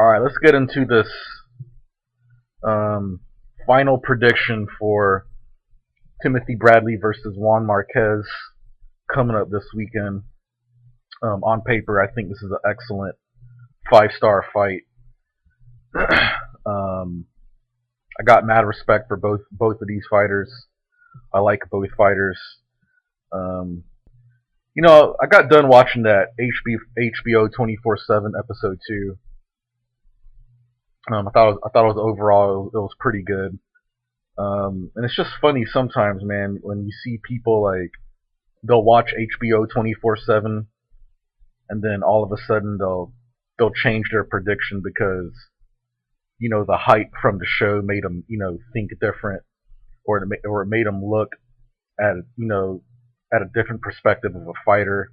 All right, let's get into this final prediction for Timothy Bradley versus Juan Marquez coming up this weekend. On paper, I think this is an excellent five-star fight. um, I got mad respect for both of these fighters. I like both fighters. Um, I got done watching that HBO 24/7 episode 2. I thought it was overall it was pretty good. And it's just funny sometimes, man, when you see people like they'll watch HBO 24/7 and then all of a sudden they'll change their prediction because the hype from the show made them think different, or it made them look at at a different perspective of a fighter.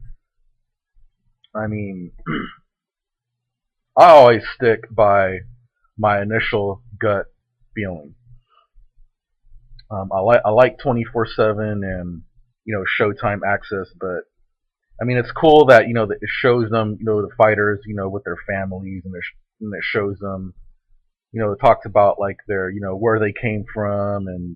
I mean, I always stick by my initial gut feeling. I like 24/7 and Showtime access, but I mean it's cool that that it shows them the fighters with their families, and it shows them it talks about like their where they came from, and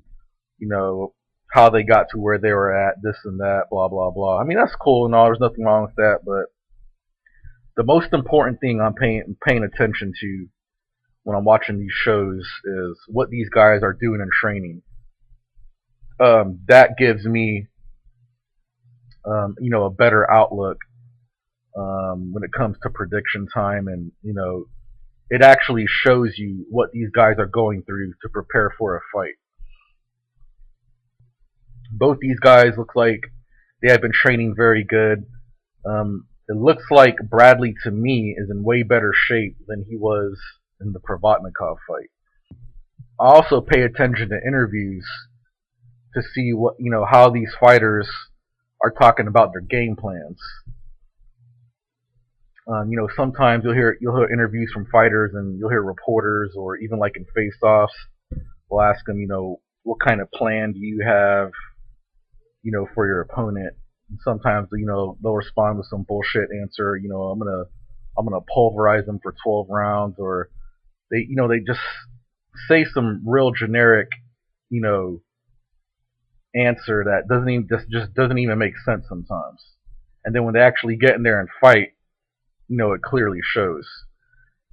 you know how they got to where they were at, this and that, blah blah blah. I mean that's cool and all. There's nothing wrong with that, but the most important thing I'm paying attention to when I'm watching these shows is what these guys are doing in training. That gives me a better outlook when it comes to prediction time, and it actually shows you what these guys are going through to prepare for a fight. Both these guys look like they have been training very good. It looks like Bradley, to me, is in way better shape than he was in the Provodnikov fight. I also pay attention to interviews to see what how these fighters are talking about their game plans. Sometimes you'll hear interviews from fighters, and you'll hear reporters, or even like in face-offs, will ask them, what kind of plan do you have, for your opponent. And sometimes, they'll respond with some bullshit answer. I'm gonna pulverize them for 12 rounds, or they just say some real generic, you know, answer that doesn't even just doesn't even make sense sometimes. And then when they actually get in there and fight, it clearly shows.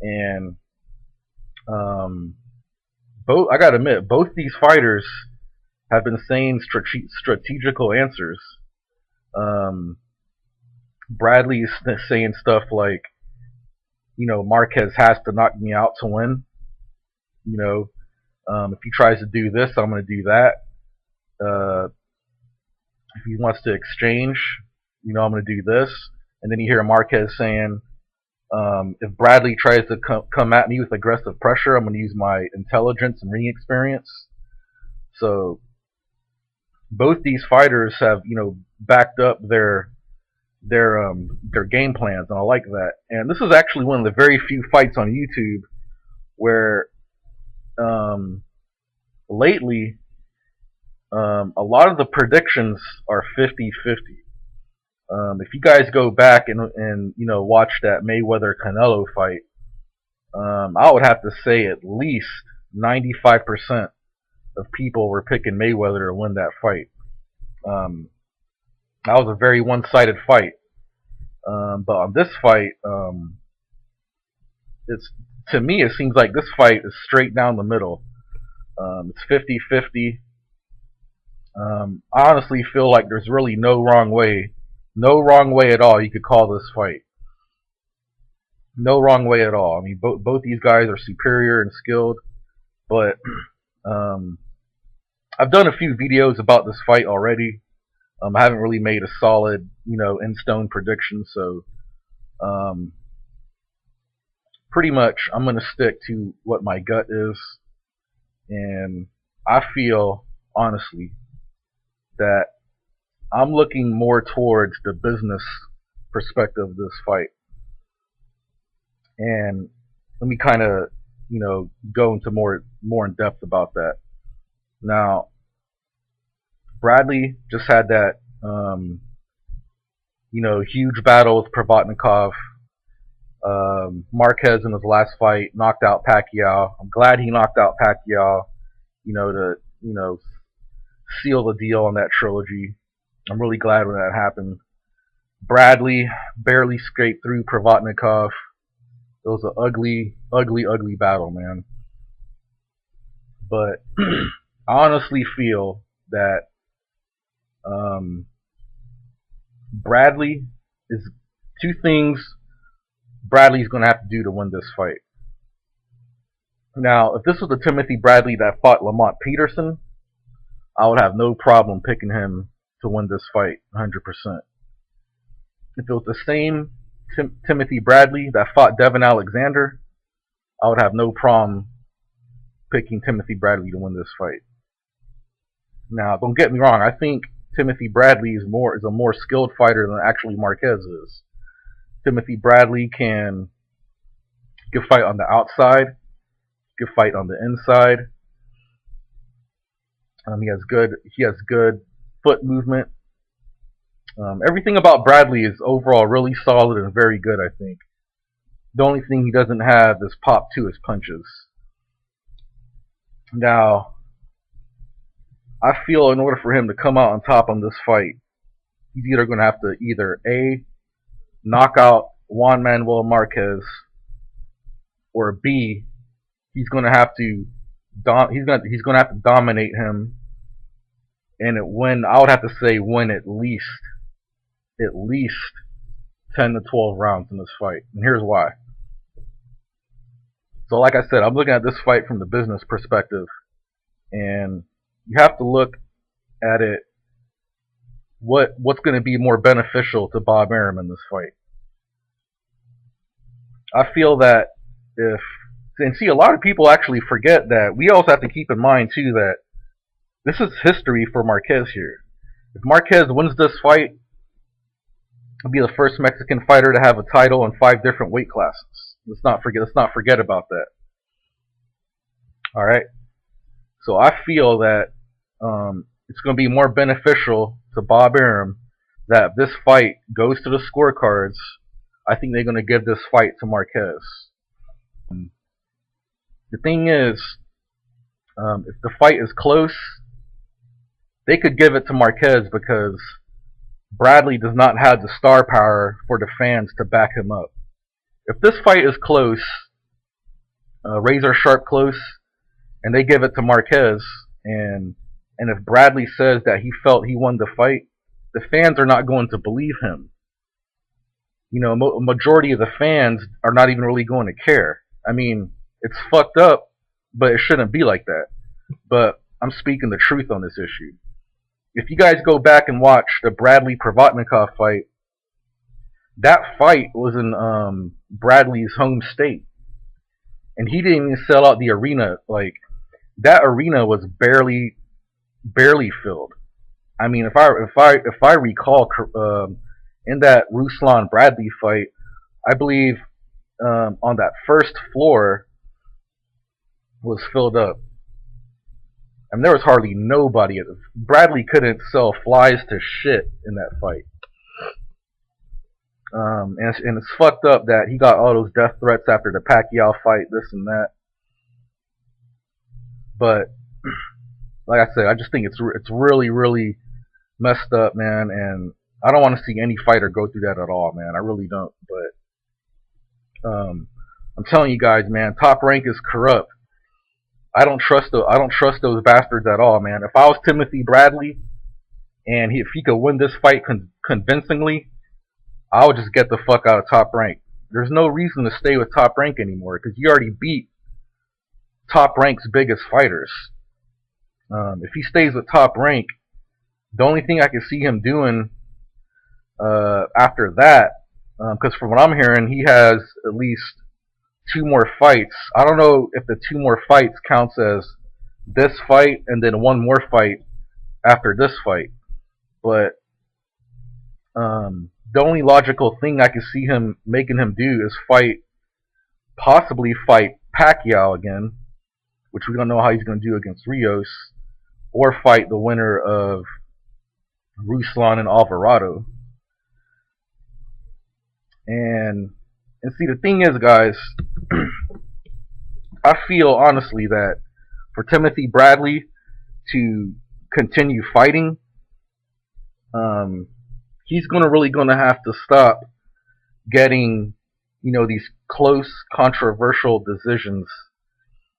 And both I gotta admit, both these fighters have been saying strategical answers. Um, Bradley is saying stuff like, Marquez has to knock me out to win. If he tries to do this, I'm going to do that. Uh, if he wants to exchange, I'm going to do this. And then you hear Marquez saying, if Bradley tries to come at me with aggressive pressure, I'm going to use my intelligence and ring experience. So both these fighters have, backed up their game plans, and I like that. And this is actually one of the very few fights on YouTube where lately a lot of the predictions are 50-50. If you guys go back and watch that Mayweather Canelo fight, I would have to say at least 95% of people were picking Mayweather to win that fight. That was a very one-sided fight. But on this fight, it's to me it seems like this fight is straight down the middle. It's 50-50. I honestly feel like there's really no wrong way at all you could call this fight. No wrong way at all. I mean, both these guys are superior and skilled, but I've done a few videos about this fight already. I haven't really made a solid, in stone prediction, so pretty much I'm gonna stick to what my gut is, and I feel honestly that I'm looking more towards the business perspective of this fight. And let me kind of, go into more in depth about that. Now, Bradley just had that, huge battle with Provodnikov. Marquez in his last fight knocked out Pacquiao. I'm glad he knocked out Pacquiao, to seal the deal on that trilogy. I'm really glad when that happened. Bradley barely scraped through Provodnikov. It was an ugly, ugly, ugly battle, man. But I honestly feel that Bradley is two things Bradley's going to have to do to win this fight. Now, if this was the Timothy Bradley that fought Lamont Peterson, I would have no problem picking him to win this fight 100%. If it was the same Timothy Bradley that fought Devin Alexander, I would have no problem picking Timothy Bradley to win this fight. Now, don't get me wrong. I think Timothy Bradley is a more skilled fighter than actually Marquez is. Timothy Bradley can fight on the outside, can fight on the inside. He has good foot movement. Everything about Bradley is overall really solid and very good, I think. The only thing he doesn't have is pop to his punches. Now, I feel in order for him to come out on top on this fight, he's either going to have to A, knock out Juan Manuel Marquez, or B, he's going to have to dominate him, and I would have to say win at least 10 to 12 rounds in this fight. And here's why. So like I said, I'm looking at this fight from the business perspective, and you have to look at it what's going to be more beneficial to Bob Arum in this fight. I feel that a lot of people actually forget that we also have to keep in mind too that this is history for Marquez here. If Marquez wins this fight, he'll be the first Mexican fighter to have a title in 5 different weight classes. Let's not forget about that. All right. So I feel that it's going to be more beneficial to Bob Arum that if this fight goes to the scorecards, I think they're going to give this fight to Marquez. The thing is, if the fight is close, they could give it to Marquez because Bradley does not have the star power for the fans to back him up. If this fight is close, razor sharp close, and they give it to Marquez, and if Bradley says that he felt he won the fight, the fans are not going to believe him. A majority of the fans are not even really going to care. I mean, it's fucked up, but it shouldn't be like that. But I'm speaking the truth on this issue. If you guys go back and watch the Bradley Provodnikov fight, that fight was in Bradley's home state, and he didn't even sell out the arena. Like, that arena was barely filled. I mean, if I recall, in that Ruslan Bradley fight, I believe on that first floor was filled up. I mean, there was hardly nobody. Bradley couldn't sell flies to shit in that fight. And it's fucked up that he got all those death threats after the Pacquiao fight, this and that. But like I said, I just think it's really, really messed up, man. And I don't want to see any fighter go through that at all, man. I really don't. But I'm telling you guys, man, Top Rank is corrupt. I don't trust those bastards at all, man. If I was Timothy Bradley and if he could win this fight convincingly, I would just get the fuck out of Top Rank. There's no reason to stay with Top Rank anymore because you already beat Top Rank's biggest fighters. If he stays with Top Rank, the only thing I can see him doing after that, because from what I'm hearing, he has at least 2 more fights. I don't know if the 2 more fights counts as this fight and then 1 more fight after this fight. But the only logical thing I can see him making him do is possibly fight Pacquiao again, which we don't know how he's going to do against Rios, or fight the winner of Ruslan and Alvarado. And And see, the thing is, guys, I feel honestly that for Timothy Bradley to continue fighting, um, he's gonna have to stop getting, these close, controversial decisions.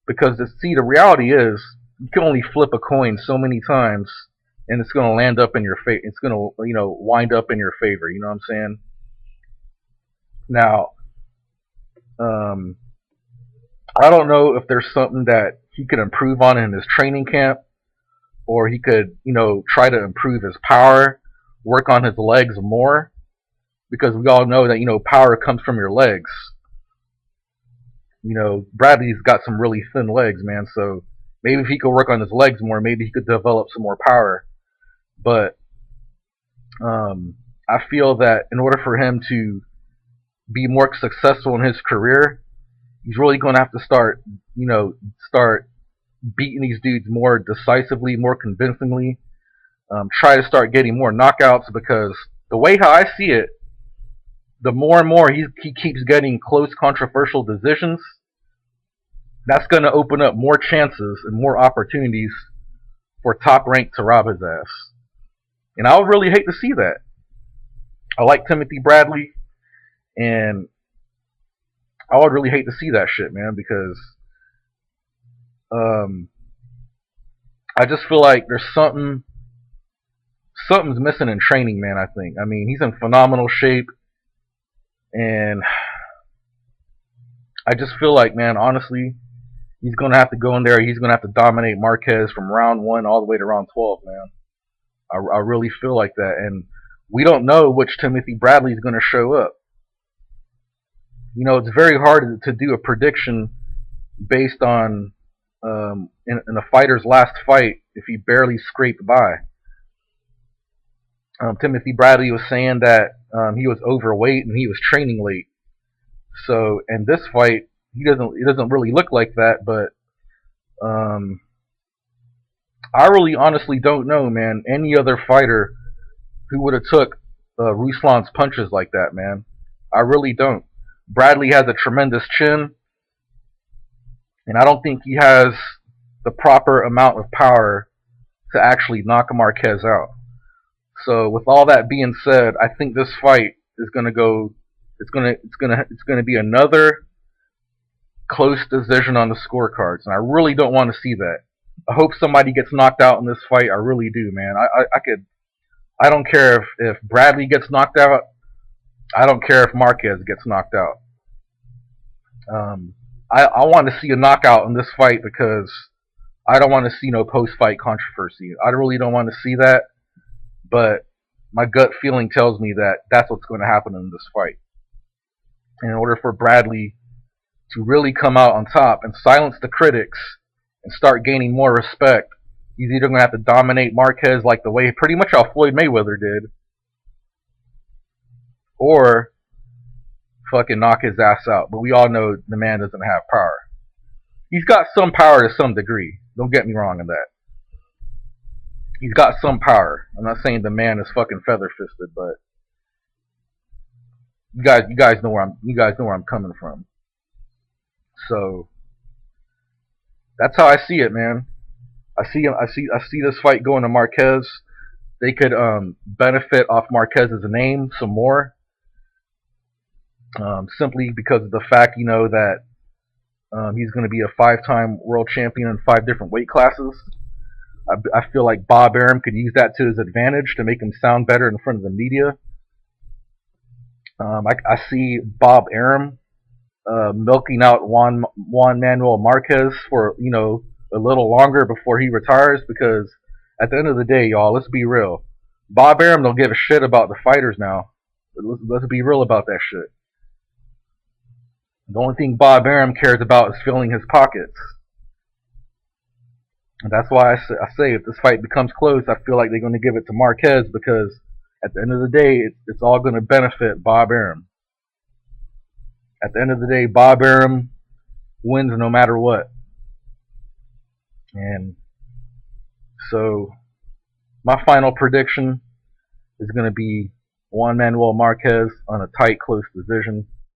Because see, the reality is, you can only flip a coin so many times, and it's gonna land up in your face. It's gonna, wind up in your favor. You know what I'm saying? Now, um, I don't know if there's something that he could improve on in his training camp, or he could, try to improve his power, work on his legs more, because we all know that, power comes from your legs. Bradley's got some really thin legs, man. So maybe if he could work on his legs more, maybe he could develop some more power. But I feel that in order for him to be more successful in his career, he's really going to have to start beating these dudes more decisively, more convincingly. Try to start getting more knockouts, because the way how I see it, the more and more he keeps getting close, controversial decisions, that's going to open up more chances and more opportunities for Top Rank to rob his ass. And I would really hate to see that. I like Timothy Bradley, and I would really hate to see that shit, man, because um, I just feel like there's something's missing in training, man. I think. I mean, he's in phenomenal shape, and I just feel like, man, honestly, he's gonna have to go in there. He's gonna have to dominate Marquez from round 1 all the way to round 12, man. I really feel like that, and we don't know which Timothy Bradley is gonna show up. It's very hard to do a prediction based on in a fighter's last fight if he barely scraped by. Timothy Bradley was saying that he was overweight and he was training late. So in this fight, he doesn't really look like that. But um, I really honestly don't know, man. Any other fighter who would have took Ruslan's punches like that, man. I really don't. Bradley has a tremendous chin, and I don't think he has the proper amount of power to actually knock Marquez out. So with all that being said, I think this fight is going to go. It's gonna be another close decision on the scorecards, and I really don't want to see that. I hope somebody gets knocked out in this fight. I really do, man. I could. I don't care if Bradley gets knocked out. I don't care if Marquez gets knocked out. I want to see a knockout in this fight, because I don't want to see no post-fight controversy. I really don't want to see that, but my gut feeling tells me that that's what's going to happen in this fight. And in order for Bradley to really come out on top and silence the critics and start gaining more respect, he's either going to have to dominate Marquez like the way pretty much how Floyd Mayweather did, or fucking knock his ass out. But we all know the man doesn't have power. He's got some power to some degree. Don't get me wrong on that. He's got some power. I'm not saying the man is fucking feather fisted, but you guys know where I'm coming from. So that's how I see it, man. I see this fight going to Marquez. They could benefit off Marquez's name some more, simply because of the fact, that he's going to be a 5-time world champion in 5 different weight classes. I feel like Bob Arum could use that to his advantage to make him sound better in front of the media. I see Bob Arum milking out Juan Manuel Marquez for a little longer before he retires, because at the end of the day, y'all, let's be real. Bob Arum don't give a shit about the fighters now. Let's be real about that shit. The only thing Bob Arum cares about is filling his pockets. And that's why I say if this fight becomes close, I feel like they're going to give it to Marquez, because at the end of the day, it's all going to benefit Bob Arum. At the end of the day, Bob Arum wins no matter what. And so my final prediction is going to be Juan Manuel Marquez on a tight, close decision.